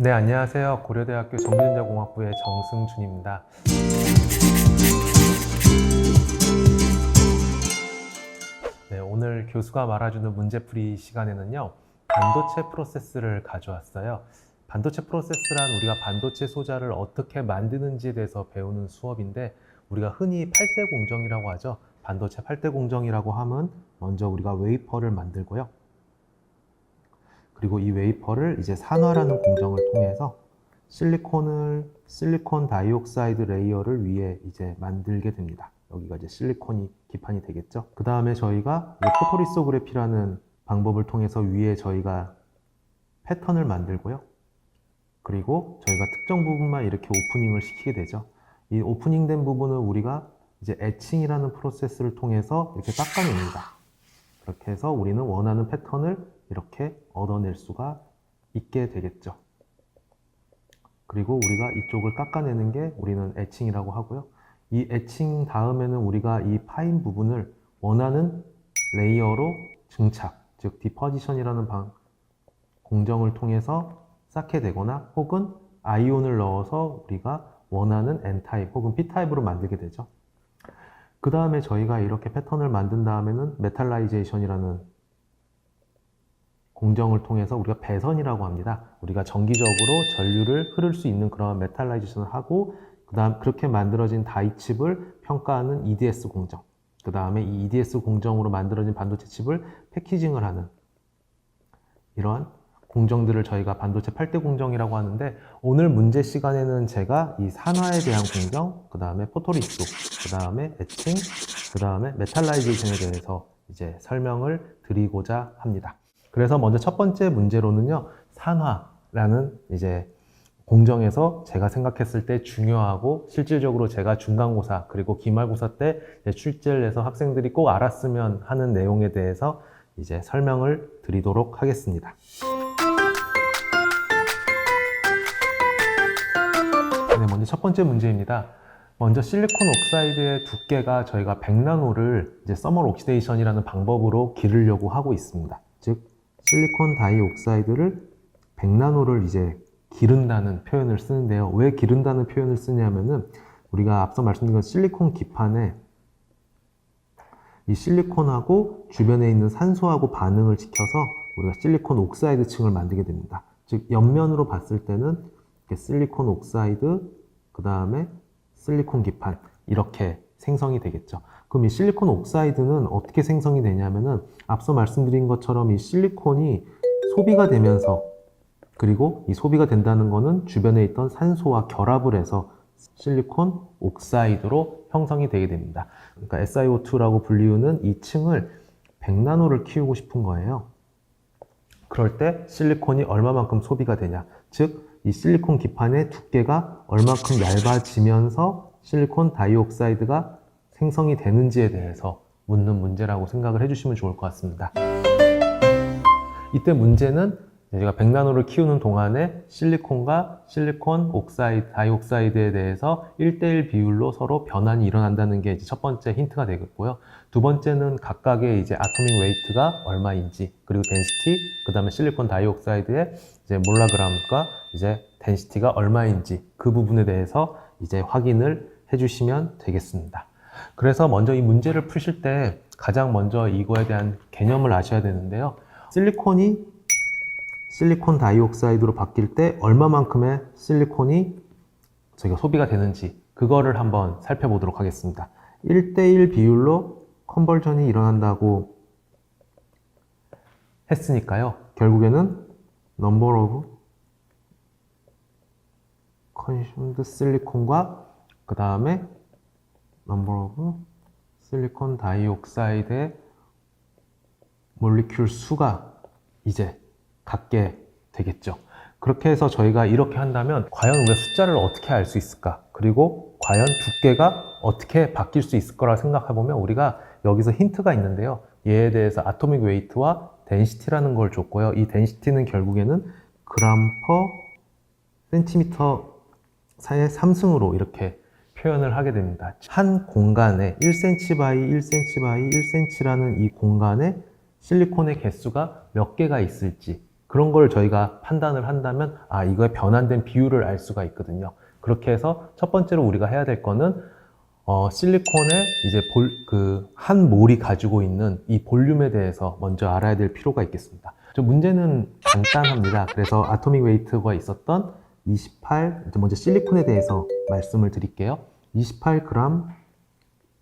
네, 안녕하세요. 고려대학교 전기전자공학부의 정승준입니다. 네, 오늘 교수가 말아주는 문제풀이 시간에는요, 반도체 프로세스를 가져왔어요. 반도체 프로세스란 우리가 반도체 소자를 어떻게 만드는지에 대해서 배우는 수업인데, 우리가 흔히 8대 공정이라고 하죠. 반도체 8대 공정이라고 하면 먼저 우리가 웨이퍼를 만들고요. 그리고 이 웨이퍼를 이제 산화라는 공정을 통해서 실리콘 다이옥사이드 레이어를 위에 이제 만들게 됩니다. 여기가 이제 실리콘이 기판이 되겠죠. 그 다음에 저희가 포토리소그래피라는 방법을 통해서 위에 저희가 패턴을 만들고요. 그리고 저희가 특정 부분만 이렇게 오프닝을 시키게 되죠. 이 오프닝된 부분을 우리가 이제 에칭이라는 프로세스를 통해서 이렇게 닦아냅니다. 그렇게 해서 우리는 원하는 패턴을 이렇게 얻어낼 수가 있게 되겠죠. 그리고 우리가 이쪽을 깎아내는 게 우리는 에칭이라고 하고요. 이 에칭 다음에는 우리가 이 파인 부분을 원하는 레이어로 증착, 즉 디포지션이라는 공정을 통해서 쌓게 되거나 혹은 아이온을 넣어서 우리가 원하는 N타입 혹은 P타입으로 만들게 되죠. 그 다음에 저희가 이렇게 패턴을 만든 다음에는 메탈라이제이션이라는 공정을 통해서 우리가 배선이라고 합니다. 우리가 정기적으로 전류를 흐를 수 있는 그런 메탈라이제이션을 하고 그 다음 그렇게 만들어진 다이칩을 평가하는 EDS 공정, 그 다음에 이 EDS 공정으로 만들어진 반도체 칩을 패키징을 하는 이러한 공정들을 저희가 반도체 8대 공정이라고 하는데, 오늘 문제 시간에는 제가 이 산화에 대한 공정, 그 다음에 포토리소, 그 다음에 에칭, 그 다음에 메탈라이제이션에 대해서 이제 설명을 드리고자 합니다. 그래서 먼저 첫 번째 문제로는요, 산화라는 이제 공정에서 제가 생각했을 때 중요하고 실질적으로 제가 중간고사 그리고 기말고사 때 출제를 해서 학생들이 꼭 알았으면 하는 내용에 대해서 이제 설명을 드리도록 하겠습니다. 네, 먼저 첫 번째 문제입니다. 먼저 실리콘 옥사이드의 두께가 저희가 100나노를 이제 서멀 옥시데이션이라는 방법으로 기르려고 하고 있습니다. 즉 실리콘 다이옥사이드를 100나노를 이제 기른다는 표현을 쓰는데요. 왜 기른다는 표현을 쓰냐면은 우리가 앞서 말씀드린 건 실리콘 기판에 이 실리콘하고 주변에 있는 산소하고 반응을 시켜서 우리가 실리콘 옥사이드 층을 만들게 됩니다. 즉 옆면으로 봤을 때는 실리콘 옥사이드, 그 다음에 실리콘 기판 이렇게 생성이 되겠죠. 그럼 이 실리콘 옥사이드는 어떻게 생성이 되냐면은 앞서 말씀드린 것처럼 이 실리콘이 소비가 되면서, 그리고 이 소비가 된다는 거는 주변에 있던 산소와 결합을 해서 실리콘 옥사이드로 형성이 되게 됩니다. 그러니까 SiO2라고 불리우는 이 층을 100나노를 키우고 싶은 거예요. 그럴 때 실리콘이 얼마만큼 소비가 되냐, 즉 이 실리콘 기판의 두께가 얼마큼 얇아지면서 실리콘 다이옥사이드가 생성이 되는지에 대해서 묻는 문제라고 생각을 해주시면 좋을 것 같습니다. 이때 문제는 제가 100나노를 키우는 동안에 실리콘과 실리콘 옥사이드, 다이옥사이드에 대해서 1대1 비율로 서로 변환이 일어난다는 게 이제 첫 번째 힌트가 되겠고요. 두 번째는 각각의 이제 아토믹 웨이트가 얼마인지, 그리고 덴시티, 그 다음에 실리콘 다이옥사이드의 이제 몰라그램과 이제 덴시티가 얼마인지 그 부분에 대해서 이제 확인을 해주시면 되겠습니다. 그래서 먼저 이 문제를 푸실 때 가장 먼저 이거에 대한 개념을 아셔야 되는데요. 실리콘이 실리콘 다이옥사이드로 바뀔 때 얼마만큼의 실리콘이 저희가 소비가 되는지 그거를 한번 살펴보도록 하겠습니다. 1대1 비율로 컨버전이 일어난다고 했으니까요. 결국에는 number of consumed silicon과 그 다음에 number of silicon dioxide의 몰리큘 수가 이제 같게 되겠죠. 그렇게 해서 저희가 이렇게 한다면 과연 우리가 숫자를 어떻게 알 수 있을까? 그리고 과연 두께가 어떻게 바뀔 수 있을 거라 생각해보면 우리가 여기서 힌트가 있는데요. 얘에 대해서 아토믹 웨이트와 덴시티라는 걸 줬고요. 이 덴시티는 결국에는 그램 퍼 센티미터 사이의 3승으로 이렇게 표현을 하게 됩니다. 한 공간에 1cm by 1cm by 1cm라는 이 공간에 실리콘의 개수가 몇 개가 있을지, 그런 걸 저희가 판단을 한다면 이거의 변환된 비율을 알 수가 있거든요. 그렇게 해서 첫 번째로 우리가 해야 될 거는 실리콘의 이제 한 몰이 가지고 있는 이 볼륨에 대해서 먼저 알아야 될 필요가 있겠습니다. 문제는 간단합니다. 그래서 아토믹 웨이트가 있었던 28, 먼저 실리콘에 대해서 말씀을 드릴게요. 28g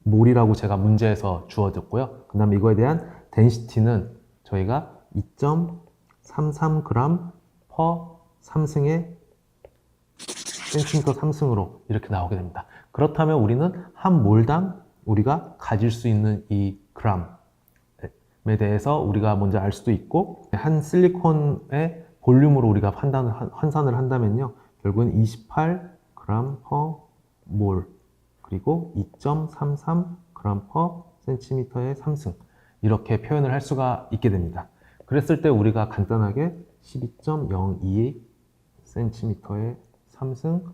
몰이라고 제가 문제에서 주어졌고요. 그 다음에 이거에 대한 덴시티는 저희가 2.33g per 3승의 센티미터 3승으로 이렇게 나오게 됩니다. 그렇다면 우리는 한 몰당 우리가 가질 수 있는 이 gram에 대해서 우리가 먼저 알 수도 있고, 한 실리콘의 볼륨으로 우리가 환산을 한다면요, 결국은 28g per 몰 그리고 2.33g per cm의 3승 이렇게 표현을 할 수가 있게 됩니다. 그랬을 때 우리가 간단하게 12.02cm의 3승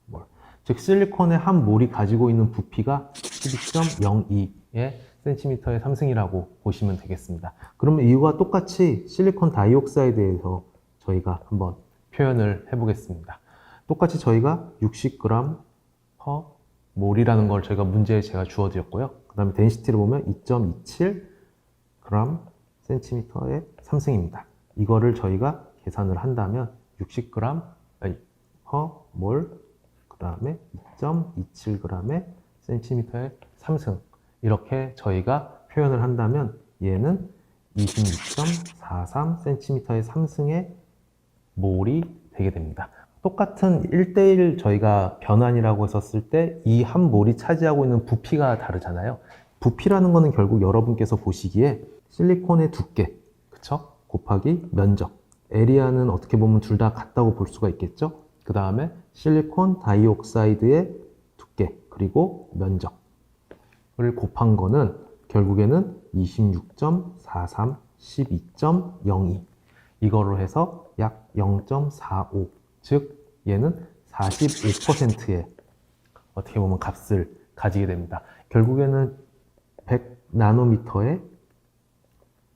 몰, 즉 실리콘의 한 몰이 가지고 있는 부피가 12.02의 cm의 3승이라고 보시면 되겠습니다. 그러면 이와 똑같이 실리콘 다이옥사이드에서 저희가 한번 표현을 해보겠습니다. 똑같이 저희가 60g per 몰이라는 걸 저희가 문제에 주어드렸고요. 그 다음에 덴시티를 보면 2.27g cm의 3승입니다. 이거를 저희가 계산을 한다면 60g per 몰, 그 다음에 2.27g의 cm의 3승 이렇게 저희가 표현을 한다면 얘는 26.43cm의 3승의 몰이 되게 됩니다. 똑같은 1대1 저희가 변환이라고 했었을 때 이 한 몰이 차지하고 있는 부피가 다르잖아요. 부피라는 거는 결국 여러분께서 보시기에 실리콘의 두께, 그쵸? 곱하기 면적. 에리아는 어떻게 보면 둘 다 같다고 볼 수가 있겠죠? 그 다음에 실리콘 다이옥사이드의 두께, 그리고 면적을 곱한 거는 결국에는 26.43, 12.02. 이거로 해서 약 0.45. 즉 얘는 45%의 어떻게 보면 값을 가지게 됩니다. 결국에는 100나노미터의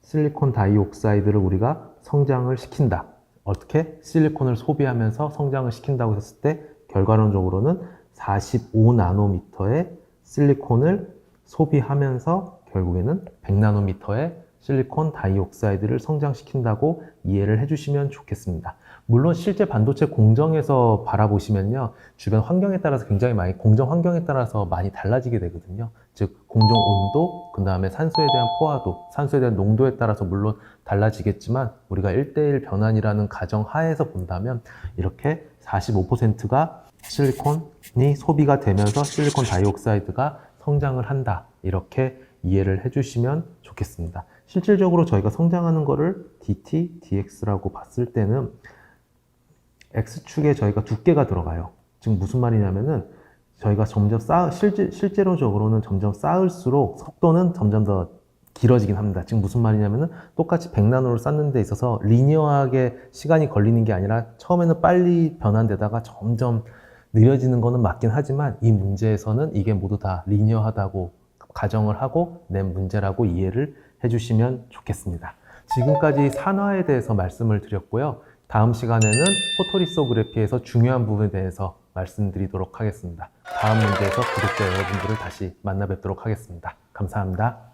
실리콘 다이옥사이드를 우리가 성장을 시킨다. 어떻게? 실리콘을 소비하면서 성장을 시킨다고 했을 때 결과론적으로는 45나노미터의 실리콘을 소비하면서 결국에는 100나노미터의 실리콘 다이옥사이드를 성장시킨다고 이해를 해주시면 좋겠습니다. 물론 실제 반도체 공정에서 바라보시면요, 주변 환경에 따라서 공정 환경에 따라서 많이 달라지게 되거든요. 즉 공정 온도, 그 다음에 산소에 대한 포화도, 산소에 대한 농도에 따라서 물론 달라지겠지만 우리가 1대1 변환이라는 가정 하에서 본다면 이렇게 45%가 실리콘이 소비가 되면서 실리콘 다이옥사이드가 성장을 한다, 이렇게 이해를 해주시면 좋겠습니다. 실질적으로 저희가 성장하는 거를 dt, dx라고 봤을 때는 x축에 저희가 두께가 들어가요. 지금 무슨 말이냐면은 저희가 점점 실제로적으로는 점점 쌓을수록 속도는 점점 더 길어지긴 합니다. 지금 무슨 말이냐면은 똑같이 100나노를 쌓는 데 있어서 리니어하게 시간이 걸리는 게 아니라 처음에는 빨리 변환되다가 점점 느려지는 거는 맞긴 하지만 이 문제에서는 이게 모두 다 리니어하다고 가정을 하고 낸 문제라고 이해를 해주시면 좋겠습니다. 지금까지 산화에 대해서 말씀을 드렸고요. 다음 시간에는 포토리소그래피에서 중요한 부분에 대해서 말씀드리도록 하겠습니다. 다음 문제에서 구독자 여러분들을 다시 만나 뵙도록 하겠습니다. 감사합니다.